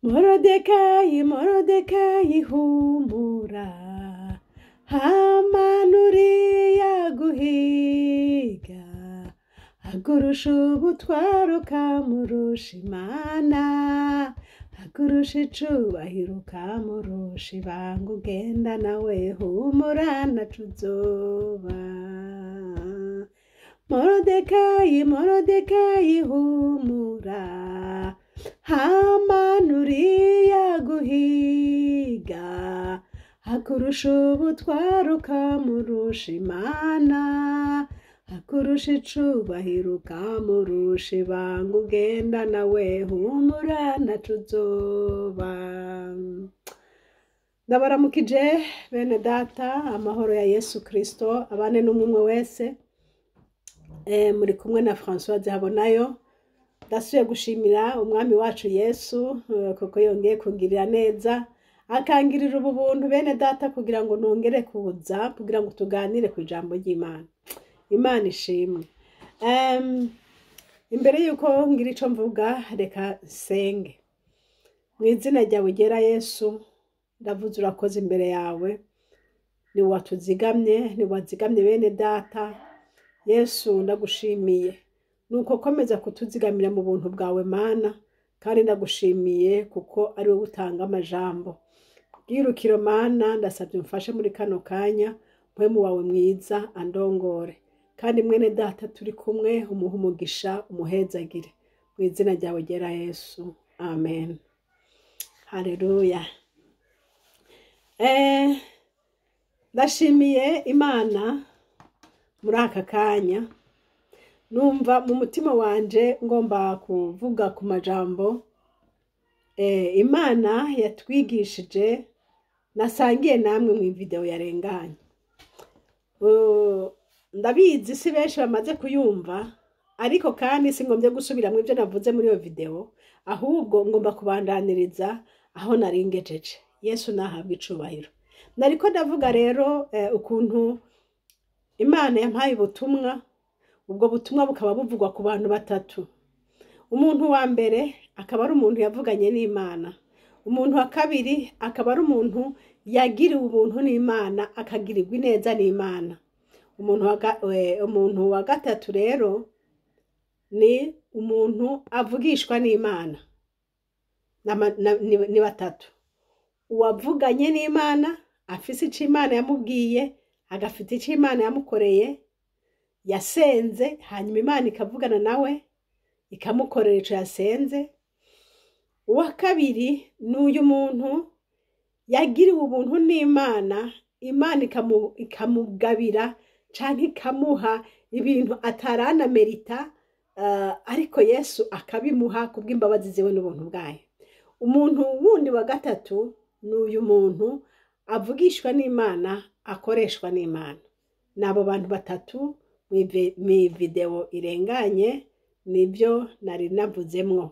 Morodekayi, Morodekayi humura, hamanuriya guhiga, agurusha ubutwaro kamurusha Imana, agurusha icubahiro kamurusha ibanga ugenda nawe humura ntaco uzoba. Morodekayi, Morodekayi humura, hamanuriya guhiga, akurusha ubutwaro kamurusha Imana, akurusha icubahiro kamurusha ibanga ugenda nawe humura ntaco uzoba. Ndabaramukije bene data, amahoro ya Yesu Kristo abane n'umwe wese. Muri kumwe na Françoise Habonayo. Ndasubiye gushimira umwami wacu Yesu kuko yongeye kungirira neza, akangirira ubu buntu bene data kugira ngo nongere kuza kugira ngo tuganire ku ijambo ry'Imana. Imana ishimwe. Imbere yuko ngira ico mvuga, reka senge. Mu izina ryawe ryera Yesu, ndavuze urakoze imbere yawe, ni watuzigamye, ni wazigamye bene data. Yesu ndagushimiye, nuko komeza kutuzigamira mu buntu bwawe Mana, kandi ndagushimiye kuko ari wowe utanga amajambo. Bwirukiro Mana, ndasabye umfashe muri kano kanya, mpwemu wawe mwiza andongore, kandi mwene data turi kumwe umuha umugisha umuhezagire, mu izina ryawe ryera Yesu, amen. Haleluya. Ndashimiye Imana muri aka kanya, numva mu mutima wanje ngomba kuvuga ku majambo Imana yatwigishije, nasangiye namwe mu video yarenganye. Ndabizi si benshi bamaze kuyumva, ariko kandi singombye gusubira mu ivyo navuze muri iyo video, ahubwo ngomba kubandaniriza aho naringejeje. Yesu nahabwa icubahiro. Nariko ndavuga rero ukuntu Imana yampaye ubutumwa, ubwo butumwa bukaba buvugwa ku bantu batatu. Umuntu wa mbere akaba ari umuntu yavuganye n'Imana, umuntu wa kabiri akaba ari umuntu yagiriwe ubuntu n'Imana akagirirwa ineza n'Imana, umuntu wa gatatu rero ni umuntu avugishwa n'Imana. Ni batatu: uwavuganye n'Imana afise ico Imana yamubwiye, agafite ico Imana yamukoreye, yasenze hanyuma Imana ikavugana nawe ikamukorera ico yasenze. Uwa kabiri ni uyu muntu yagiriwe ubuntu n'Imana, Imana ikamugabira canke ikamuha ibintu atarana merita, ariko Yesu akabimuha kubw'imbabazi ziwe n'ubuntu bwayo. Umuntu wundi wa gatatu ni uyu muntu avugishwa n'Imana, akoreshwa n'Imana. Nabo bantu batatu mu video irenganye nibyo nari navuzemwo.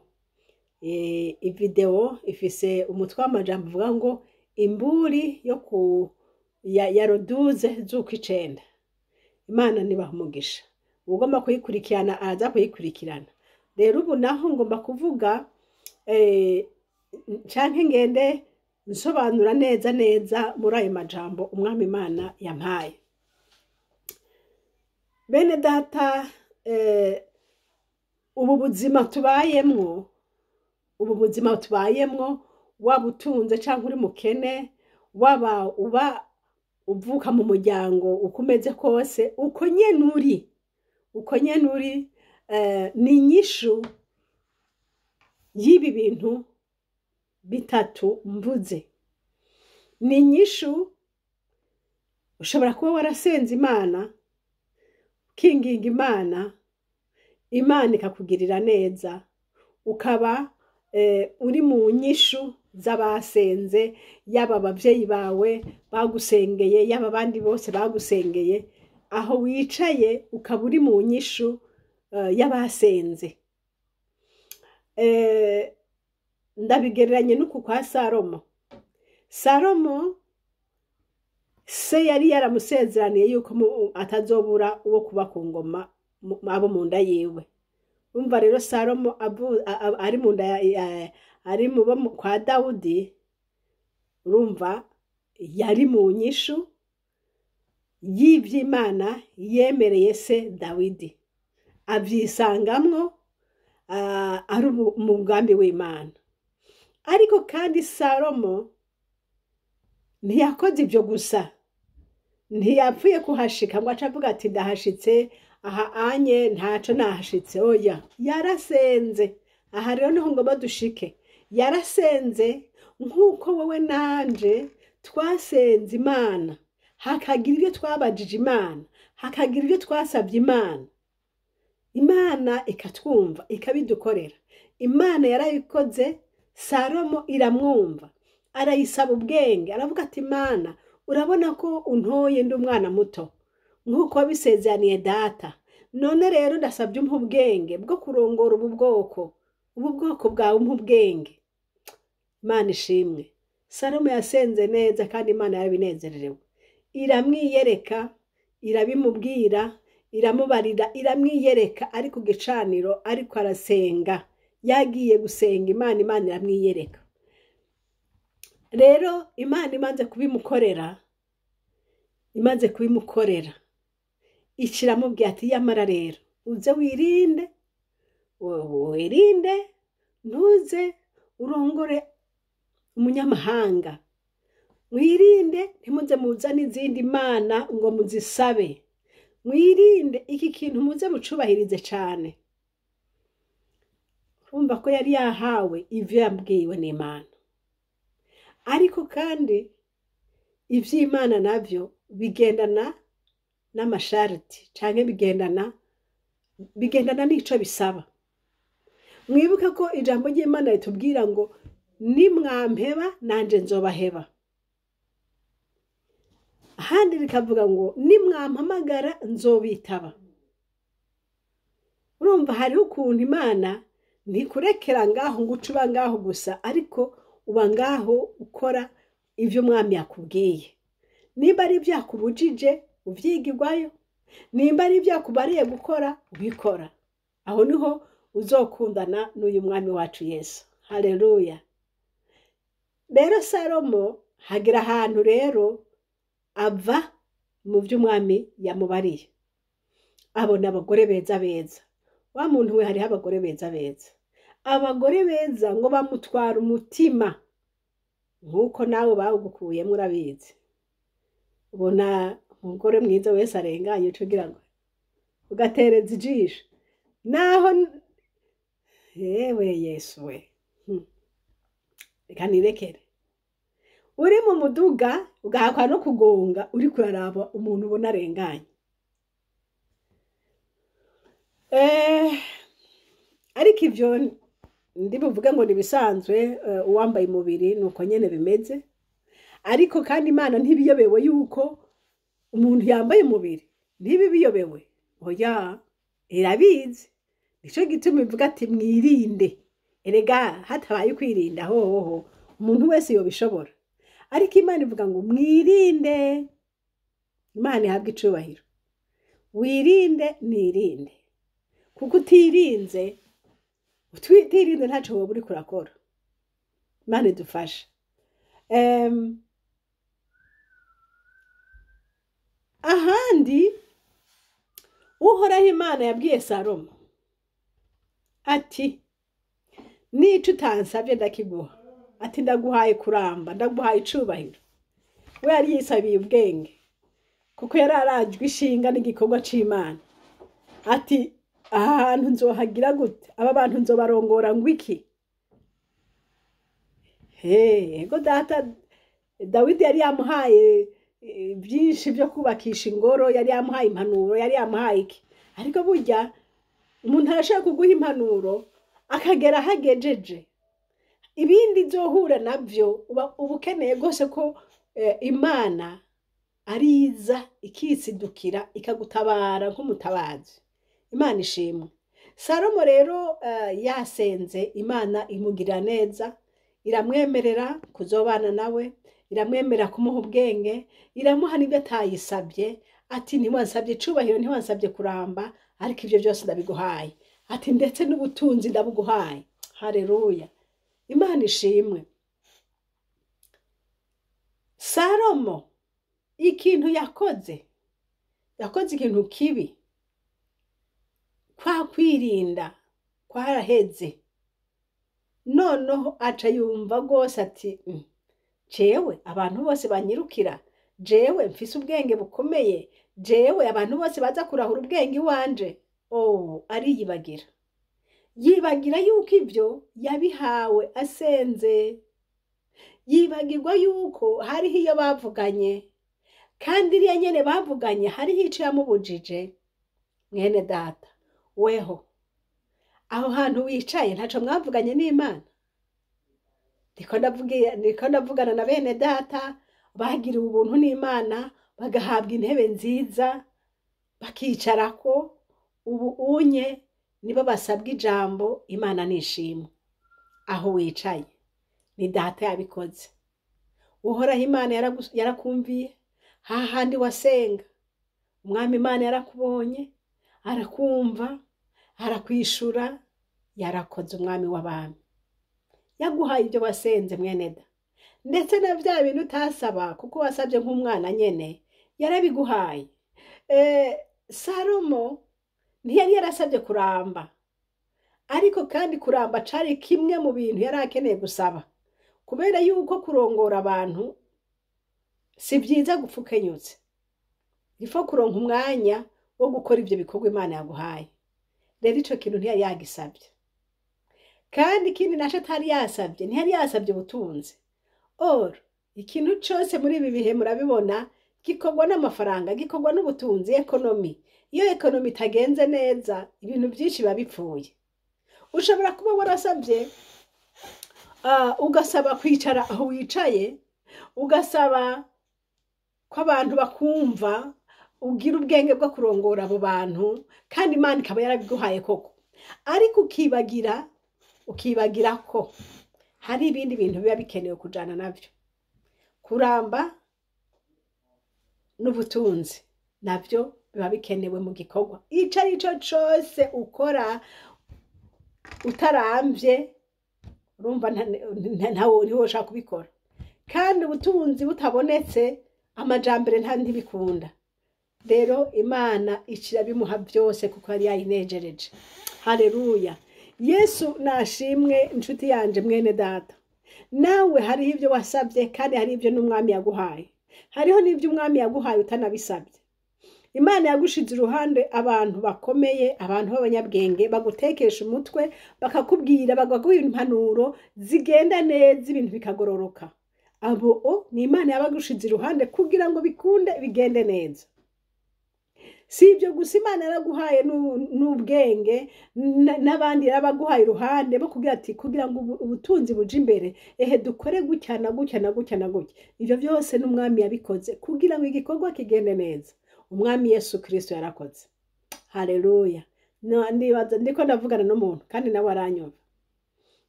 Video ifise umutwe w'amajambo uvuga ngo imburi yo ya roduze z'ukwicenda. Imana nibaha umugisha. Ugomba kuyikurikirana araza kuyikurikirana. Rero ubu naho ngomba kuvuga canke ngende nsobanura neza muri ayo majambo umwami Imana yampaye. Bene data, ubu buzima tubayemwo, waba utunze canke uri mukene, waba uba uvuka mu muryango ukomeze kose, uko nyene uri, ni inyishu y'ibi bintu bitatu mvuze. Ni inyishu. Ushobora kuba warasenze Imana, kinginga Imana ikakugirira neza, ukaba uri mu nyishu z'abasenze, yaba abavyeyi bawe bagusengeye, yaba abandi bose bagusengeye, aho wicaye ukaba uri mu nyishu y'abasenze. Ndabigereranye n'uku kwa Salomo se yari yaramusezeraniye yuko atazobura uwo kuba ku ngoma abo mu nda yiwe. Urumva rero Salomo ari mu nda ari mu bo kwa Dawudi, urumva yari mu nyishu y'ivy'Imana yemereye se Dawidi, avyisangamwo ari umugambi w'Imana. Ariko kandi Salomo ntiyakoze ivyo gusa, ntiyapfuye kuhashika ngo aca avuga ati ndahashitse aha anye ntaco nahashitse. Oya, yarasenze. Aha rero niho ngomba dushike. Yarasenze nk'uko wowe nanje twasenze Imana, hakagira ibyo twabajije Imana, hakagira ibyo twasabye Imana, Imana ikatwumva ikabidukorera. Imana yarabikoze, Salomo iramwumva, arayisaba ubwenge, aravuga ati Imana urabona ko untoye ndi umwana muto nk'uko wabisezeraniye data, none rero ndasabye umpa ubwenge bwo kurongora ubu bwoko bwawe umpa ubwenge. Imana ishimwe. Salomo yasenze neza kandi Imana yarabinezererewe, iramwiyereka, irabimubwira, iramubarira, iramwiyereka ari ku gicaniro ariko arasenga, yagiye gusenga Imana iramwiyereka. Rero Imana imaze kubimukorera ikiramubwira ati yamara rero uze wirinde ntuze urongore umunyamahanga, mwirinde ntimuze muzane izindi mana ngo muzisabe, mwirinde iki kintu muze mucubahirize cane. Urumva ko yari yahawe ivyo yabwiwe n'Imana, ariko kandi ivy'Imana navyo bigendana n'amasharti canke bigendana n'ico bisaba. Mwibuke ko ijambo ry'Imana ritubwira ngo nimwampeba nanje nzobaheba, ahandi rikavuga ngo nimwampamagara nzobitaba. Urumva hariho ukuntu Imana ntikurekera ngaho ngo ucuba ngaho gusa, ariko uba ngaho ukora ivyo umwami yakubwiye. Nimba ari ivyakubujije uvyigirwayo, nimba ari ivyakubariye gukora ubikora. Aho niho uzokundana n'uyu mwami wacu Yesu. Haleluya. Rero Salomo hagira ahantu rero ava mu vy'umwami yamubariye, abona abagore beza. Wa muntu we hariho abagore beza. Abagore beza ngo bamutwara umutima nk'uko nawe bawugukuyemo urabizi. Ubona umugore mwiza wese arenganye ucugira ngo ugatereza ijisho, naho yewe Yesu we, reka nirekere. Uri mu muduga ugahakwa no kugonga uri kuraraba umuntu ubona arenganye. Ariko ivyo ndi buvuge ngo nibisanzwe, uwambaye umubiri nuko nyene bimeze. Ariko kandi Imana ntibiyobewe yuko umuntu yambaye umubiri, ntibiyobewe. Oya, irabizi. Nico gituma ivuga ati mwirinde. Erega hatabaye kwirinda hoho umuntu wese yobishobora, ariko Imana ivuga ngo mwirinde. Imana ihabwa icubahiro. Wirinde nirinde, kuko utirinze ntaco woba uriko urakora. Imana idufashe. Ahandi Uhoraho Imana yabwiye Salomo ati nico utansabye ndakiguha, ati ndaguhaye kuramba, ndaguhaye icubahiro. We yari yisabiye ubwenge kuko yari arajwe ishinga n'igikorwa c'Imana. Ati aha hantu nzohagira gute, aba bantu nzobarongora ngo iki? Ego data Dawidi yari yamuhaye byinshi byo kubakisha ingoro, yari yamuhaye impanuro, yari yamuhaye iki. Ariko burya umuntu arashaka kuguha impanuro akagera hagejeje, ibindi zohura navyo uba ukeneye gose ko Imana ariza ikisidukira ikagutabara nk'umutabazi. Imana ishimwe. Salomo rero yasenze, Imana imugirira neza, iramwemerera kuzobana nawe, iramwemerera kumuha ubwenge, iramuha n'ibyo atayisabye. Ati ntiwansabye icubahiro, ntiwansabye kuramba, ariko ivyo byose ndabiguhaye. ati ndetse n'ubutunzi ndabuguhaye. Haleluya, Imana ishimwe. Salomo ikintu yakoze ikintu kibi, kwa kwirinda kwaraheze. Noneho aca yumva rwose ati jewe abantu bose banyirukira, jewe mfise ubwenge bukomeye, jewe abantu bose baza kurahura ubwenge iwanje. Ariyibagira, yibagira yuko ibyo yabihawe asenze, yibagirwa yuko hariho iyo bavuganye, kandi iriya nyene bavuganye hariho ico yamubujije. Mwene data, weho aho hantu wicaye ntaco mwavuganye n'Imana? Ndiko ndavugana na bene data bagiriwe ubuntu n'Imana, bagahabwa intebe nziza bakicarako. Ubu unye nibo basabwa ijambo, Imana nishimwe. Aho wicaye ni data yabikoze. Uhoraho Imana yarakumviye, hahandi wasenga umwami Imana yarakubonye, arakumva, arakwishura. Yarakoze umwami w'abami, yaguhaye ibyo wasenze mwene da. Ndetse na bya bintu utasaba kuko wasabye nk'umwana nyene yarabiguhaye. Salomo ntiyari yarasabye kuramba, ariko kandi kuramba cari kimwe mu bintu yari akeneye gusaba, kubera yuko kurongora abantu si byiza gupfukenyutse. Ifo kuronka umwanya wo gukora ibyo bikorwa Imana yaguhaye. Rero ico kintu ntiyari yagisabye. Kandi ikindi naco atari yasabye, ntiyari yasabye ubutunzi. Ikintu cose muri ibi bihe murabibona gikorwa n'amafaranga, gikorwa n'ubutunzi, ekonomi. Iyo ekonomi itagenze neza, ibintu byinshi biba bipfuye. Ushobora kuba warasabye ugasaba kwicara aho wicaye, ugasaba ko abantu bakumva, ugira ubwenge bwo kurongora abo bantu, kandi Imana ikaba yarabiguhaye koko. Ariko ukibagira ko hari ibindi bintu biba bikenewe kujana navyo. Kuramba n'ubutunzi navyo biba bikenewe mu gikorwa ico arico cose ukora. Utaramvye urumva ntawo ntiwoshaka kubikora. Kandi ubutunzi butabonetse, amajambere ntibikunda. Rero Imana icira bimuha byose kuko yari yayinejereje. Haleluya, Yesu nashimwe. Inshuti yanje mwene data, nawe hariho ibyo wasabye, kandi hari ibyo n'umwami yaguhaye. Hariho n'ibyo umwami yaguhaye utanabisabye. Imana yagushize iruhande abantu bakomeye, abantu b'abanyabwenge bagutekesha umutwe, bakakubwira, bagaguha impanuro zigenda neza, ibintu bikagororoka. Abo ni Imana yabagushize iruhande kugira ngo bikunde bigende neza. Si ibyo gusa, Imana yaraguhaye n'ubwenge, n'abandi yarabaguhaye iruhande bo kugira ati kugira ngo ubutunzi buje imbere, dukore gutya na gutya na gutya na gutya. Ibyo byose n'umwami yabikoze kugira ngo igikorwa kigende neza. Umwami Yesu Kristo yarakoze. Haleluya. Ndibaza ndiko ndavugana n'umuntu kandi nawe aranyumva.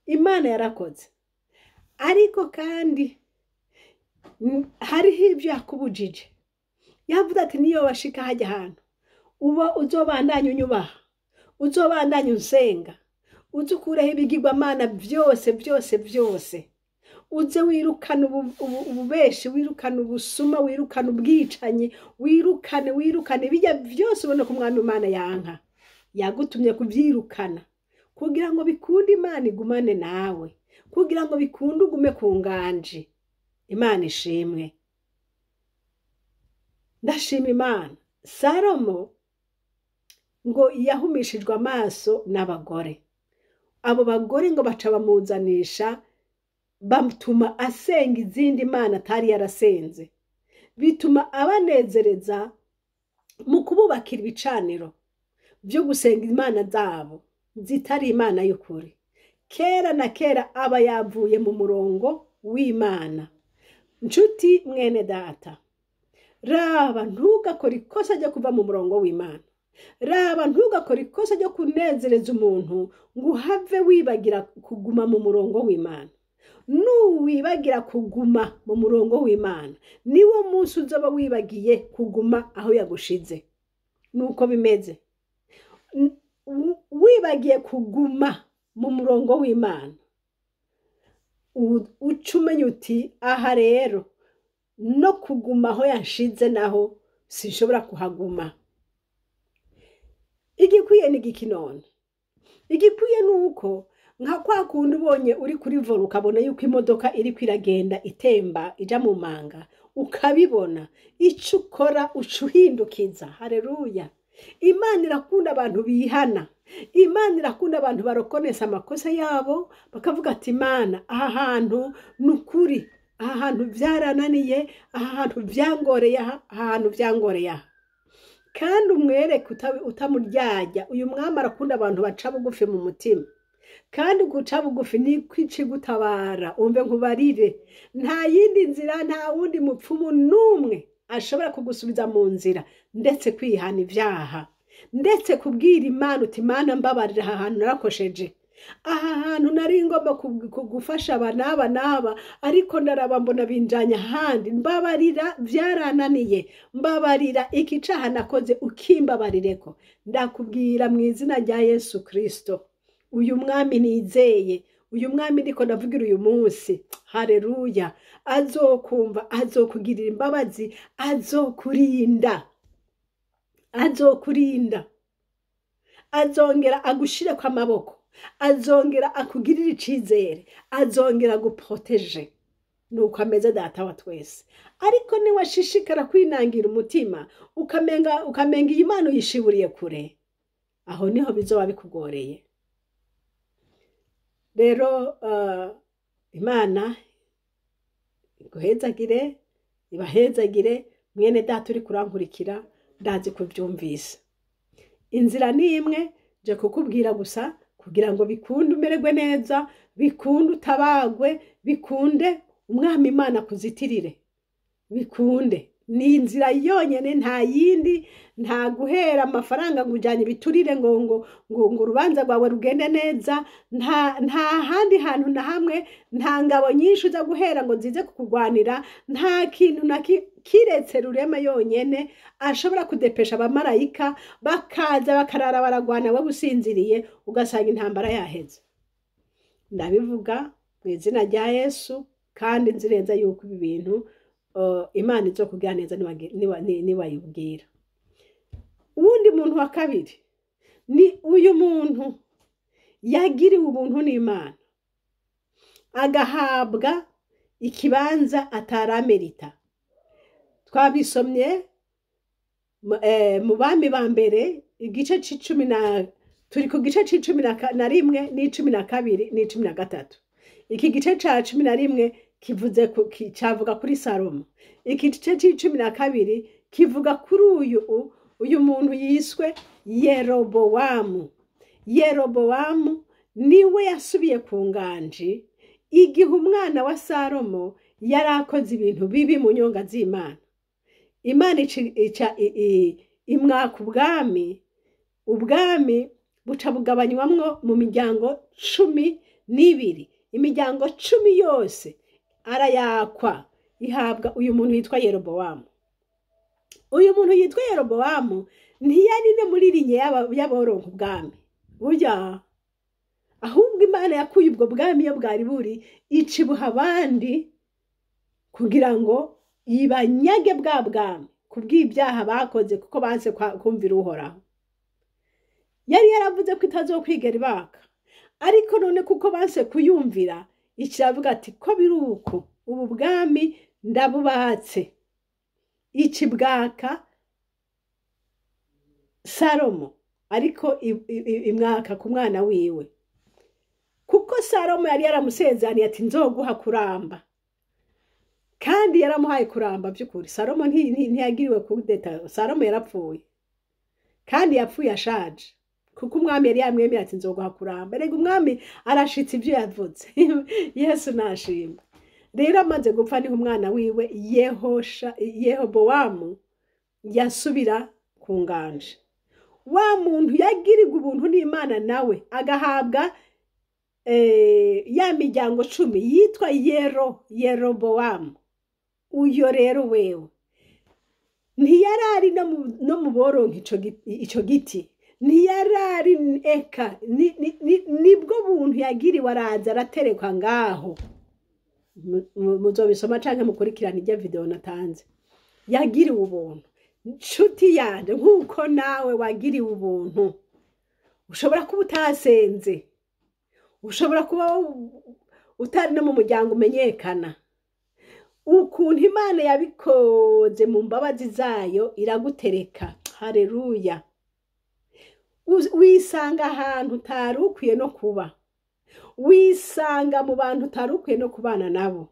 Imana yarakoze. Ariko kandi hariho ibyo yakubujije. Yavuze ati niyo washika hajya ahantu, uba uzobandanya unyubaha, uzobandanya unsenga, uzukureho ibigirwamana byose byose byose. Uze wirukana ububeshi, wirukana ubusuma, wirukana ubwicanyi, wirukane bijya byose ubona ko umwami Imana yanka. Yagutumye kubyirukana kugira ngo bikunde Imana igumane nawe, kugira ngo bikunde ugume ku nganje. Imana ishimwe. Ndashima Imana. Salomo ngo yahumishijwe amaso n'abagore. Abo bagore ngo baca bamuzanisha, bamutuma asenga izindi Imana atari yarasenze. Bituma abanezereza mu kububakira ibicaniro byo gusenga Imana zabo zitari Imana y'ukuri. Kera na kera aba yavuye mu murongo w'Imana. Nshuti mwene data, raba ntugakora ikosa ryo kuva mu murongo w'Imana. Raba ntugakora ikosa ryo kunezereza umuntu ngo uhave wibagira kuguma mu murongo w'Imana. Nuwibagira kuguma mu murongo w'Imana, niwo munsi uzoba wibagiye kuguma aho yagushize. Nuko bimeze. wibagiye kuguma mu murongo w'Imana, uca umenya uti aha rero no kuguma aho yanshize naho sinshobora kuhaguma. Igikwiye ni igiki none? Igikwiye ni uko nka kwa kundi ubonye uri kuri volo ukabona yuko imodoka iri kwiragenda itemba ija mu manga, ukabibona icyo ukora uca uhindukiza. Haleluya! Imana irakunda abantu bihana. Imana irakunda abantu barokonesa amakosa yabo bakavuga ati Imana, aha hantu nukuri, aha hantu byarananiye, aha hantu byangoreye, aha hantu byangoreye aha. Kandi umwereke utamuryarya. Uyu mwami arakunda abantu baca bugufi mu mutima. Kandi guca bugufi ni kwici gutabara. Umve nkubarire, nta yindi nzira, nta wundi mupfumu numwe ashobora kugusubiza mu nzira, ndetse kwihana ibyaha, ndetse kubwira Imana uti Imana mbabarira, aha hantu narakosheje, aha hantu nari ngomba kugufasha aba n'aba, ariko ndaraba mbona binjanya ahandi, mbabarira, byarananiye, mbabarira, iki caha nakoze ukimbabarireko. Ndakubwira mu izina rya Yesu Kristo, uyu mwami nizeye, uyu mwami ndiko ndavugira uyu munsi, haleluya, azokumva, azokugirira imbabazi, azokurinda, azokurinda, azongera agushire kwa maboko, azongera akugirira icizere, azongera guproteje. Nuko ameze data wa twese. Ariko ni washishikara kwinangira umutima ukamenga iyi Imana uyishiburiye kure, aho niho bizoba bikugoreye. Rero Imana iguhezagire, ibahezagire. Mwene data uri kurankurikira, ndazi kubyumvise. Inzira ni imwe, je kukubwira gusa kugira ngo bikunde umererwe neza, bikunde utabagwe, bikunde umwami Imana kuzitirire, bikunde. Ni inzira yonyene, nta yindi. Nta guhera amafaranga ngo ujyanye biturire ngo urubanza rwawe rugende neza. Nta handi hantu na hamwe, nta ngabo nyinshi uza guhera ngo zize kukugwanira. Nta kintu na kiretse Rurema yonyene ashobora kudepesha abamarayika bakaza bakarara baragwana wowe usinziriye, ugasanga intambara yaheze. Ndabivuga mu izina rya Yesu, kandi nzirenza yuko ibi bintu Imana izo kugira neza niwayibwira. Uwundi muntu wa kabiri ni uyu muntu yagiriwe ubuntu n'Imana, agahabwa ikibanza ataramerita. Twabisomye mu Bami ba mbere igice c'icumi turi ku gice c'icumi na rimwe n'icumi na kabiri n'icumi na gatatu. Iki gice ca cumi na rimwe cavuga kuri Salomo. Iki gice c'icumi na kabiri kivuga kuri uyu muntu yiswe Yerobowamu. Yerobowamu niwe yasubiye ku nganji igihe umwana wa Salomo yarakoze ibintu bibi mu nyonga z'Imana. Imana imwaka ubwami buca bugabanywamwo mu miryango 12. Imiryango 10 yose arayakwa, ihabwa uyu muntu yitwa Yerobowamu. Uyu muntu yitwa Yerobowamu ntiyari ne muri linye y'aboronka ubwami, burya ahubwo Imana yakuye ubwo bwami yo bwari buri icibuha abandi kugira ngo ibanyage bwa bwami kubw'ibyaha bakoze, kuko banse kumvira Uhoraho. Yari yaravuze ko itazokwigera ibaka, ariko none kuko banse kuyumvira, ikiravuga ati ko biri uko, ubu bwami ndabubatse, iki bwaka Salomo, ariko imwaka ku mwana wiwe, kuko Salomo yari yaramusezeraniye ati nzoguha kuramba, kandi yaramuhaye kuramba by'ukuri. Salomo ntiyagiriwe kudeta, Salomo yarapfuye, kandi yapfuye ashaje, kuko umwami yari yamwemera ati nzoguha kuramba. Rega umwami arashitse ibyo yavuze. Yesu nashimwe. Rero amaze gupfa niho umwana wiwe Yerobowamu yasubira ku nganje. Wa muntu yagirirwa ubuntu n'Imana nawe agahabwa ya miryango 10 yitwa Yerobowamu. Uyo rero wewe ntiyarari no mu boronka ico giti, ntiyarari eka nibwo buntu yagiriwe araza araterekwa ngaho. Muzobisoma canke mukurikirana irya video natanze. Yagiriwe ubuntu. Nshuti yanje, nk'uko nawe wagiriwe ubuntu, ushobora kuba utasenze, ushobora kuba utari no mu muryango umenyekana, ukuntu Imana yabikoze mu mbabazi zayo iragutereka. Haleluya. Wisanga ahantu utari ukwiye no kuba, wisanga mu bantu utari ukwiye no kubana nabo.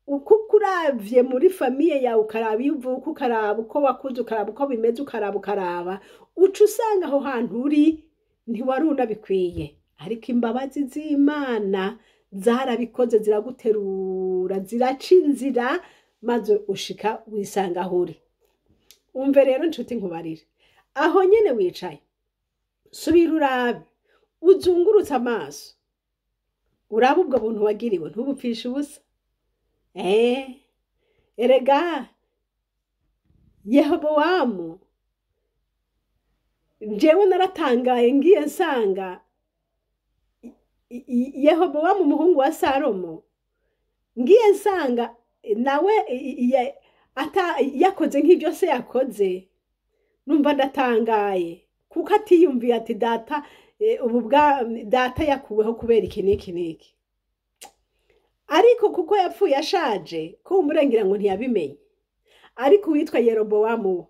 Uko uravye muri famiye yawe ukaraba ivuka, ukaraba uko wakuze, ukaraba uko bimeze, ukaraba uca usanga aho hantu uri ntiwari unabikwiye, ariko imbabazi z'Imana zarabikoze, ziraguterura, ziraca inzira, maze ushika wisanga aho uri. Umve rero nshuti nkubarire, aho nyene wicaye, subira urabe, uzungurutse amaso, urabe ubwo buntu wagiriwe, ntubupfishe ubusa. Erega Yerobowamu, jewe naratangaye ngiye nsanga Yerobowamu umuhungu wa Salomo, ngiye nsanga nawe yakoze nk'ibyo se yakoze. Numva ndatangaye kuko atiyumviye ati data data yakuweho kubera iki n'iki n'iki. Ariko kuko yapfuye ashaje, ko umurengira ngo ntiyabimenye. Ariko witwa Yerobowamu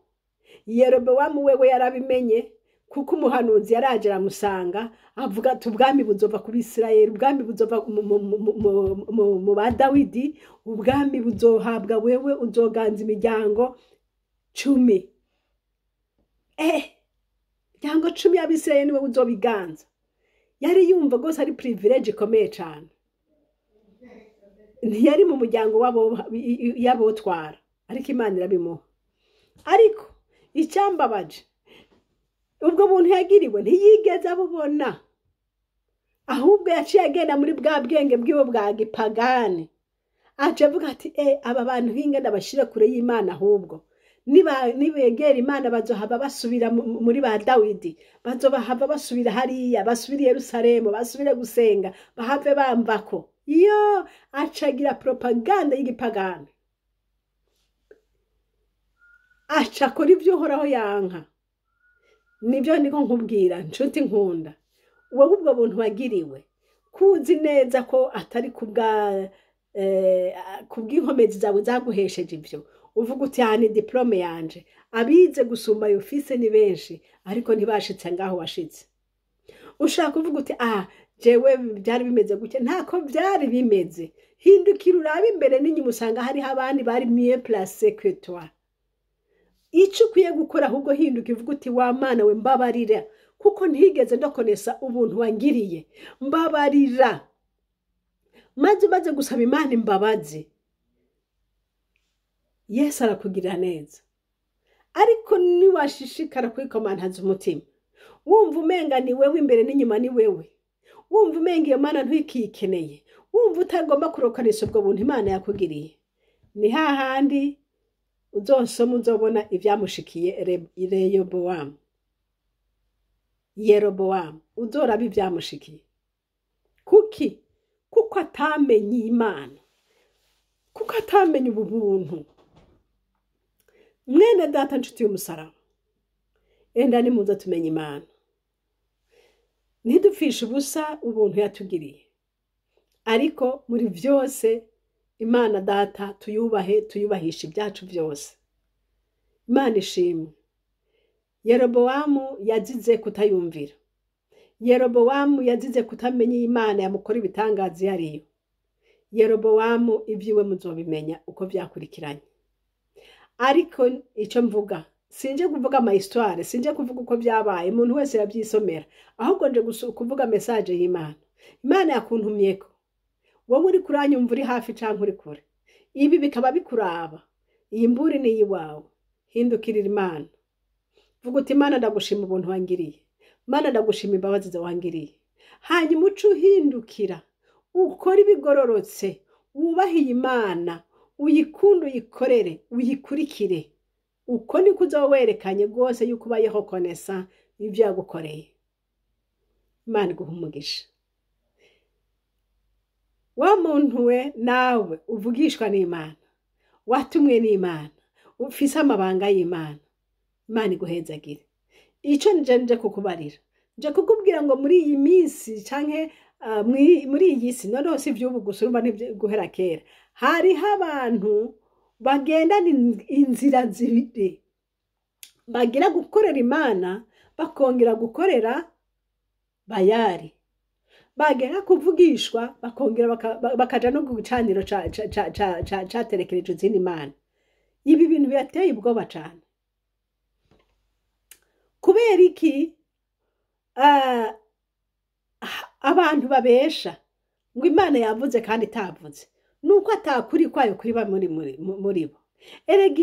wewe yarabimenye, kuko umuhanuzi yaraje aramusanga avuga ati ubwami buzova ku Bisirayeli, ubwami buzova mu ba Dawidi, ubwami buzohabwa wewe, uzoganza imiryango 10. Imiryango 10 y'Abisirayeli niwe uzobiganza. Yari yumva gose ari privilege ikomeye cyane. Ntiyari mu muryango yabotwara, ariko Imana irabimuha. Ariko icyambabaje, ubwo buntu yagiriwe ntiyigeze abubona, ahubwo yaciye agenda muri bwa bwenge bwiwe bwa gipagani, aje avuga ati aba bantu hinga ndabashire kure y'Imana. Ahubwo nibegera Imana bazohava basubira muri ba Dawidi, bazohava basubira hariya, basubire Yerusalemu, basubire gusenga, bahave bambako. Iyo acagira propaganda y'igipagani, acakora ibyo uhoraho yanka. Nibyo niko nkubwira nshuti nkunda, wowe ubwo buntu wagiriwe, kuzi neza ko atari kubw'inkomezi zawe zaguhesheje ibyo, uvuga uti ni diplome yanje, abize gusumba yo fise ni benshi, ariko ntibashitse ngaho washitse. Ushaka kuvuga uti jewe byari bimeze gutya, ntako byari bimeze. Hindukira urabe imbere n'inyuma, usanga hari abandi bari mieux placé que toi. Icyo ukwiye gukora ahubwo hinduka uvuga uti wa Mana we mbabarira, kuko ntigeze ndokonesa ubuntu wangiriye, mbabarira. Maze gusaba Imana imbabazi, Yesu arakugirira neza. Ariko niwashishikara kwikomantaza umutima, wumva umenga ni wewe imbere n'inyuma, ni wewe wumva umenga iyo Mana ntukikeneye, wumva utagomba kurokanisa ubwo buntu Imana yakugiriye, ni hahandi uzosoma uzobona ibyamushikiye Yerobowamu, uzoraba ibyamushikiye. Kuko atamenye Imana, kuko atamenye ubu buntu. Mwene data nshuti y'umusaraba, enda nimuze tumenye Imana, ntidupfishe ubusa ubuntu yatugiriye. Ariko muri byose Imana data tuyubahe, tuyubahisha ibyacu byose. Imana ishimwe. Yerobowamu yazize kutayumvira, Yerobowamu yazize kutamenya Imana yamukora ibitangaza yariyo. Yerobowamu ibyiwe muzobimenya uko byakurikiranye. Ariko icyo mvuga, sinje kuvuga ama histoire, sinje kuvuga uko byabaye, umuntu wese yabyisomera, ahubwo nje kuvuga message y'Imana. Imana yakuntumyeko, wowe uri kuranyumva uri hafi canke uri kure, ibi bikaba bikuraba, iyi mburi ni yiwawe. Hindukirira Imana, vuga uti Imana ndagushima ubuntu wangiriye, Imana ndagushima imbabazi zawe wangiriye. Hanyuma uce uhindukira, ukora ibigororotse, wubahiye Imana, uyikunde, uyikorere, uyikurikire. Uko niko uzowerekanye rwose yuko ubayeho konesa ibyo yagukoreye. Imana iguha umugisha. Wa muntu we nawe uvugishwa n'Imana, watumwe n'Imana, ufise amabanga y'Imana, Imana iguhezagire. Ico nje kukubarira, nje kukubwira ngo muri iyi minsi canke muri iyi si noneho si ivy'ubu gusa urumva guhera kera, hariho abantu bagendana inzira zibiri, bagira gukorera Imana bakongera gukorera Bayali, bagera kuvugishwa bakongera bakaja no gucaniro caterekereje izindi mana. Ibi bintu birateye ubwoba cane. Kubera iki abantu babesha ngo Imana yavuze kandi itavuze, nuko atakuri kwayo kuriba muri bo. Erega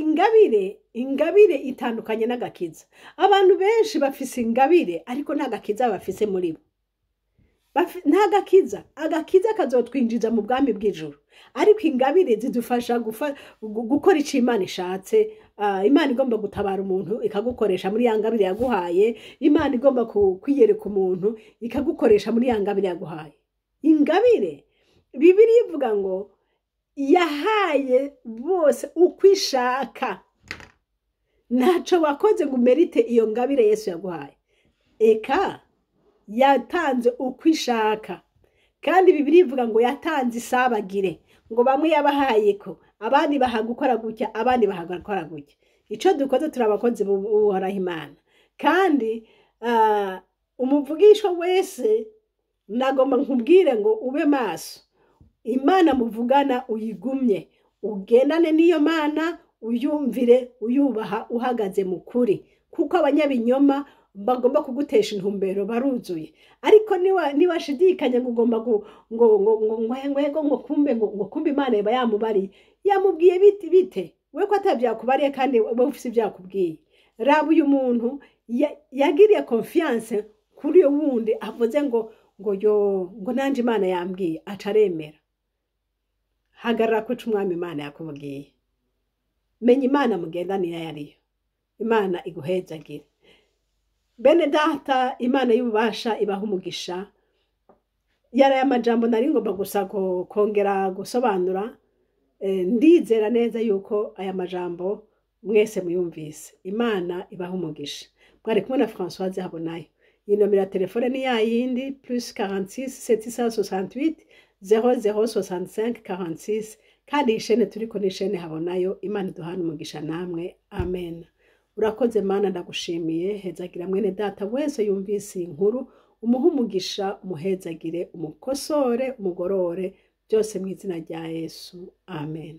ingabire itandukanye n'agakiza. Abantu benshi bafise ingabire ariko nta gakiza bafise muri bo. Nta gakiza, agakiza kazotwinjiza mu bwami bw'ijuru, ariko ingabire zidufasha gukora ico Imana ishatse. Imana igomba gutabara umuntu ikagukoresha muri ya ngabire yaguhaye. Imana igomba kwiyereka umuntu ikagukoresha muri ya ngabire yaguhaye. Ingabire Bibiliya ivuga ngo yahaye bose uko ishaka. Ntaco wakoze ngo umerite iyo ngabire Yesu yaguhaye. Eka yatanze uko ishaka. Kandi Bibiliya ivuga ngo yatanze isabagire, ngo bamwe yabahaye ko, abandi bahagukora gutya, abandi bahagakora gutya. Ico dukoze turabakoze buhoraho Imana. Kandi umuvugisho wese nagomba nkubwire ngo ube maso. Imana muvugana uyigumye, ugendane n'iyo Mana, uyumvire, uyubaha, uhagaze mu kuri, kuko abanyabinyoma bagomba kugutesha intumbero baruzuye. Ariko niwashidikanya ngo ugomba ngo kumbe Imana iba yamubariye, yamubwiye bite we ko atavyakubariye kandi we ufise ivyakubwiye. Raba uyu muntu yagiriye confiance kuri yo wundi avuze ngo nanje Imana yambwiye, acaremera. Hagarara ko umwami Imana yakubwiye. Menya Imana mugendanira yariyo. Imana iguhezagire. Bene data, Imana y'ububasha ibaha umugisha. Yaraye amajambo nari ngomba gusa kongera gusobanura. Ndizera neza yuko aya majambo mwese muyumvise. Imana ibaha umugisha. Mwari kumwe na Françoise Habonayo. Inomero ya telefone ni yayindi +46 768 0065 46. Kandi ishene turiko ni ishene Habonayo. Imana iduhane umugisha namwe. Amen. Urakoze Mana, ndagushimiye. Hezagira mwene data wese yumvise inkuru, umuhe umugisha, umuhezagire, umukosore, umugorore, byose mu izina rya Yesu. Amen.